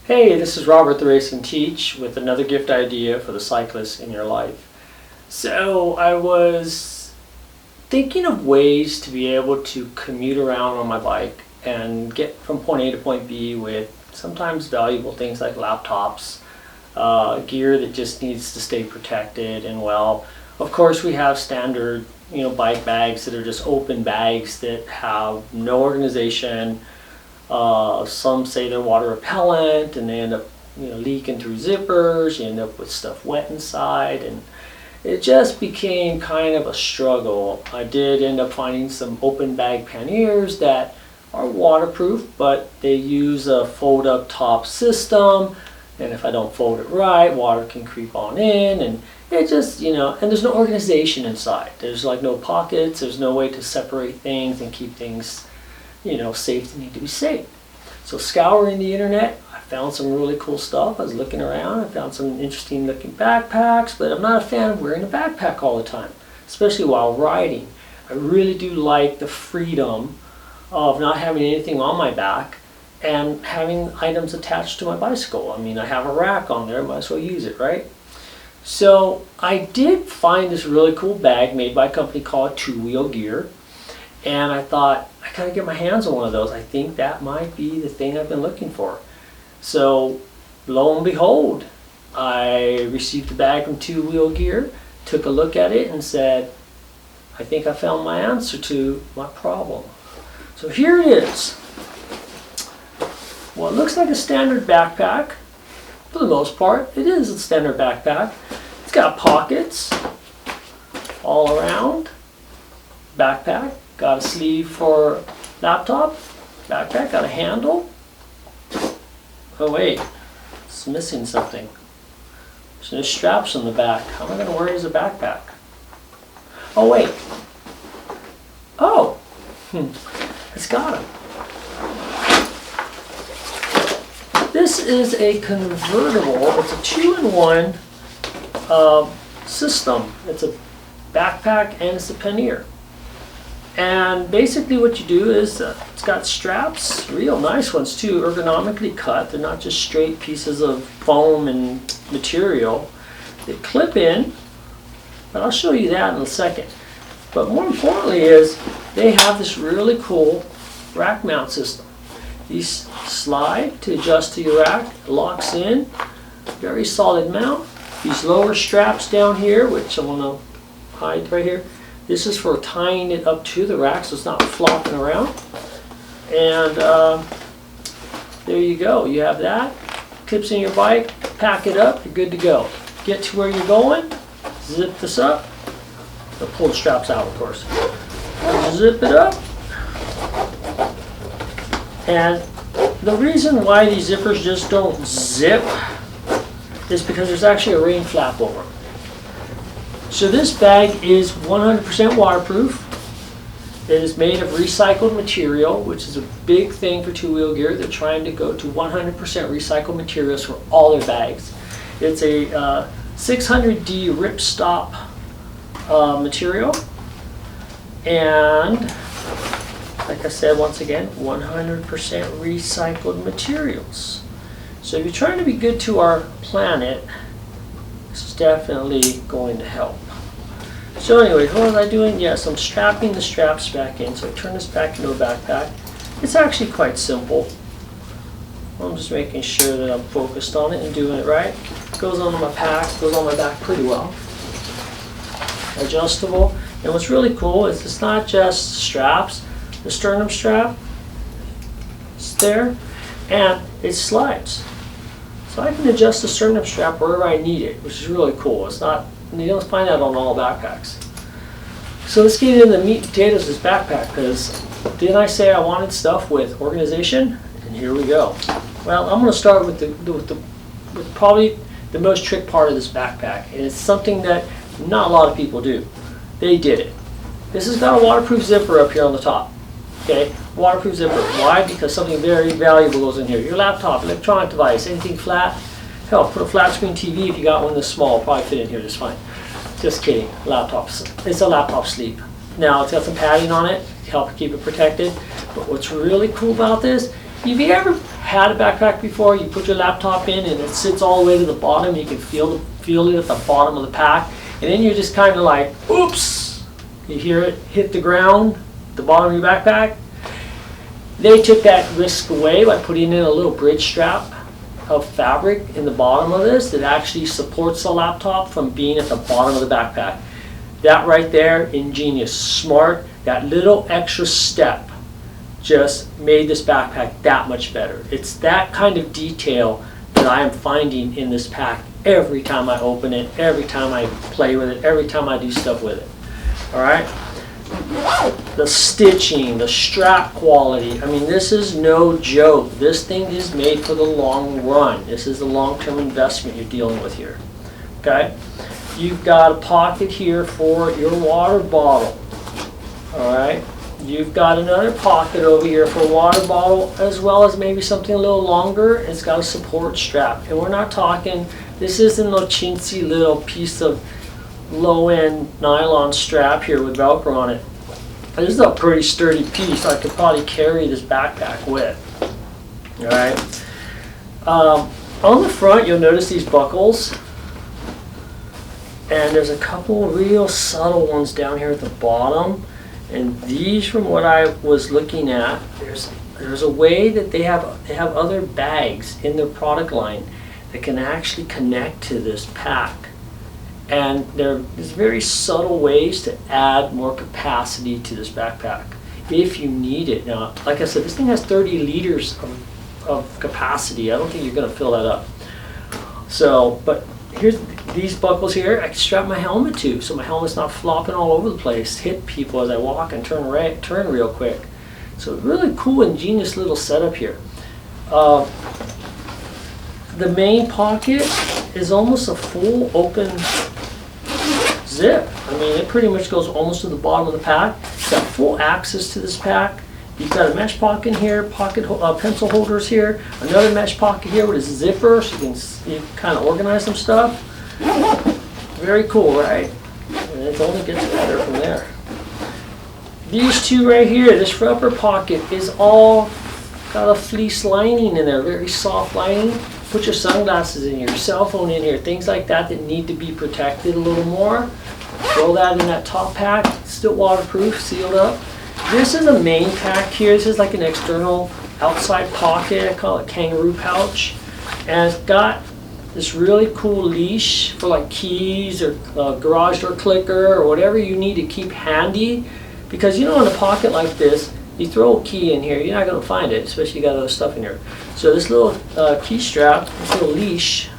Hey, this is Robert the Racin-teach with another gift idea for the cyclist in your life. So I was thinking of ways to be able to commute around on my bike and get from point A to point B with sometimes valuable things like laptops, gear that just needs to stay protected and well. Of course we have standard bike bags that are just open bags that have no organization. Some say they're water repellent and they end up leaking through zippers. You end up with stuff wet inside, and it just became kind of a struggle. I did end up finding some open bag panniers that are waterproof, but they use a fold up top system, and if I don't fold it right, water can creep on in, and it just and there's no organization inside. There's like no pockets, there's no way to separate things and keep things safe that need to be safe. So scouring the internet, I found some really cool stuff. I was looking around, I found some interesting looking backpacks, but I'm not a fan of wearing a backpack all the time, especially while riding. I really do like the freedom of not having anything on my back and having items attached to my bicycle. I mean, I have a rack on there, might as well use it, right? So I did find this really cool bag made by a company called 2wheel gear. And I thought, I gotta get my hands on one of those. I think that might be the thing I've been looking for. So, lo and behold, I received the bag from 2wheel gear, took a look at it and said, I think I found my answer to my problem. So here it is. Well, it looks like a standard backpack. For the most part, it is a standard backpack. It's got pockets all around. Backpack. Got a sleeve for laptop, backpack, got a handle. Oh wait, it's missing something. There's straps on the back. How am I going to wear it as a backpack? Oh wait. Oh, it's got them. This is a convertible. It's a 2-in-1 system. It's a backpack and it's a pannier. And basically what you do is it's got straps, real nice ones too, ergonomically cut. They're not just straight pieces of foam and material. They clip in, but I'll show you that in a second. But more importantly is they have this really cool rack mount system. These slide to adjust to your rack, it locks in, very solid mount. These lower straps down here, which I want to hide right here, this is for tying it up to the rack so it's not flopping around. And there you go. You have that. Clips in your bike, pack it up, you're good to go. Get to where you're going, zip this up. I'll pull the straps out, of course. Zip it up. And the reason why these zippers just don't zip is because there's actually a rain flap over them. So this bag is 100% waterproof. It is made of recycled material, which is a big thing for 2wheel gear. They're trying to go to 100% recycled materials for all their bags. It's a 600D ripstop material. And like I said, once again, 100% recycled materials. So if you're trying to be good to our planet, this is definitely going to help. So anyways, what was I doing? Yes, I'm strapping the straps back in. So I turn this back into a backpack. It's actually quite simple. I'm just making sure that I'm focused on it and doing it right. It goes on my pack, goes on my back pretty well. Adjustable. And what's really cool is it's not just straps. The sternum strap is there, and it slides. So I can adjust the sternum strap wherever I need it, which is really cool. It's not, you don't find that on all backpacks. So let's get into the meat and potatoes of this backpack, because didn't I say I wanted stuff with organization? And here we go. Well, I'm going to start with probably the most trick part of this backpack, and it's something that not a lot of people do. They did it. This has got a waterproof zipper up here on the top. Okay, waterproof zipper. Why? Because something very valuable goes in here. Your laptop, electronic device, anything flat. Hell, put a flat screen TV if you got one this small, probably fit in here just fine. Just kidding. Laptops. It's a laptop sleeve. Now it's got some padding on it to help keep it protected. But what's really cool about this Have you ever had a backpack before? You put your laptop in and it sits all the way to the bottom. You can feel it at the bottom of the pack. And then you're just kind of like, oops. You hear it hit the ground, the bottom of your backpack. They took that risk away by putting in a little bridge strap of fabric in the bottom of this that actually supports the laptop from being at the bottom of the backpack. That right there, ingenious, smart. That little extra step just made this backpack that much better. It's that kind of detail that I am finding in this pack every time I open it, every time I play with it, every time I do stuff with it. All right? The stitching, the strap quality, I mean, this is no joke. This thing is made for the long run. This is the long-term investment you're dealing with here. Okay? You've got a pocket here for your water bottle. All right? You've got another pocket over here for a water bottle, as well as maybe something a little longer. It's got a support strap. And we're not talking, this isn't a chintzy little piece of low-end nylon strap here with Velcro on it. This is a pretty sturdy piece. I could probably carry this backpack with. All right. On the front, you'll notice these buckles. And there's a couple real subtle ones down here at the bottom. And these, from what I was looking at, there's a way that they have other bags in their product line that can actually connect to this pack. And there's very subtle ways to add more capacity to this backpack if you need it. Now, like I said, this thing has 30 liters of capacity. I don't think you're going to fill that up. So, but here's these buckles here. I can strap my helmet to, so my helmet's not flopping all over the place, hit people as I walk and turn real quick. So really cool, ingenious little setup here. The main pocket is almost a full open zip. I mean, it pretty much goes almost to the bottom of the pack. It's got full access to this pack. You've got a mesh pocket in here, pencil holders here, another mesh pocket here with a zipper so you can kind of organize some stuff. Very cool, right? And it only gets better from there. These two right here, this upper pocket is all got a fleece lining in there, very soft lining. Put your sunglasses in here, your cell phone in here, things like that that need to be protected a little more. Throw that in that top pack, still waterproof, sealed up. This is a main pack here. This is like an external outside pocket. I call it kangaroo pouch. And it's got this really cool leash for like keys or garage door clicker or whatever you need to keep handy. Because you know, in a pocket like this, you throw a key in here, you're not going to find it, especially you got other stuff in here. So this little key strap, this little leash,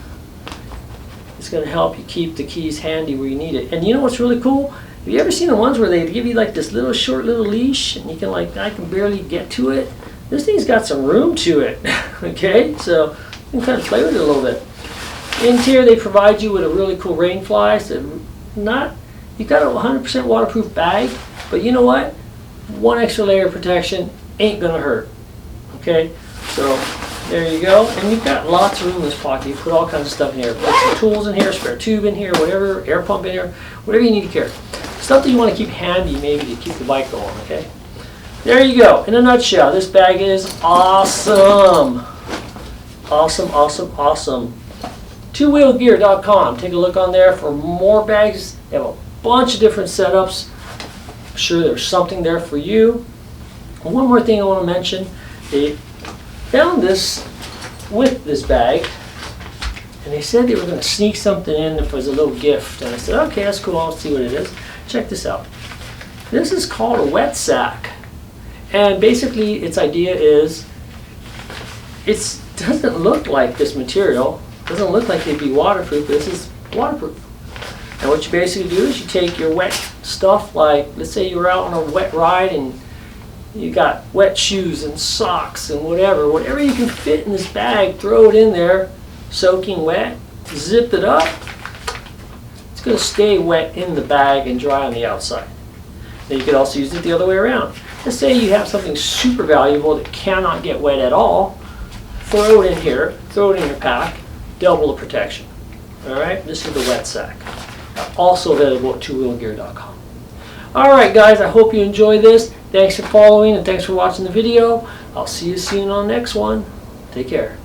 is going to help you keep the keys handy where you need it. And you know what's really cool? Have you ever seen the ones where they give you like this little short little leash and you can like, I can barely get to it? This thing's got some room to it, okay? So you can kind of play with it a little bit. In here they provide you with a really cool rain fly. So you got a 100% waterproof bag, but you know what? One extra layer of protection ain't gonna hurt, okay? So there you go. And you've got lots of room in this pocket. You put all kinds of stuff in here. Put some tools in here, spare tube in here, whatever, air pump in here, whatever you need to carry. Stuff that you want to keep handy maybe to keep the bike going, okay? There you go. In a nutshell, this bag is awesome. Awesome, awesome, awesome. 2wheelgear.com. Take a look on there for more bags. They have a bunch of different setups. I'm sure there's something there for you. One more thing I want to mention. They found this with this bag, and they said they were going to sneak something in if it was a little gift. And I said, okay, that's cool. I'll see what it is. Check this out. This is called a wet sack. And basically its idea is it doesn't look like this material. It doesn't look like it'd be waterproof. This is waterproof. And what you basically do is you take your wet stuff, like let's say you were out on a wet ride and you got wet shoes and socks and whatever you can fit in this bag, throw it in there, soaking wet, zip it up. It's going to stay wet in the bag and dry on the outside. Then you could also use it the other way around. Let's say you have something super valuable that cannot get wet at all. Throw it in here, throw it in your pack, double the protection. All right, this is the wet sack. Also available at 2wheelgear.com. All right, guys, I hope you enjoy this. Thanks for following and thanks for watching the video. I'll see you soon on the next one. Take care.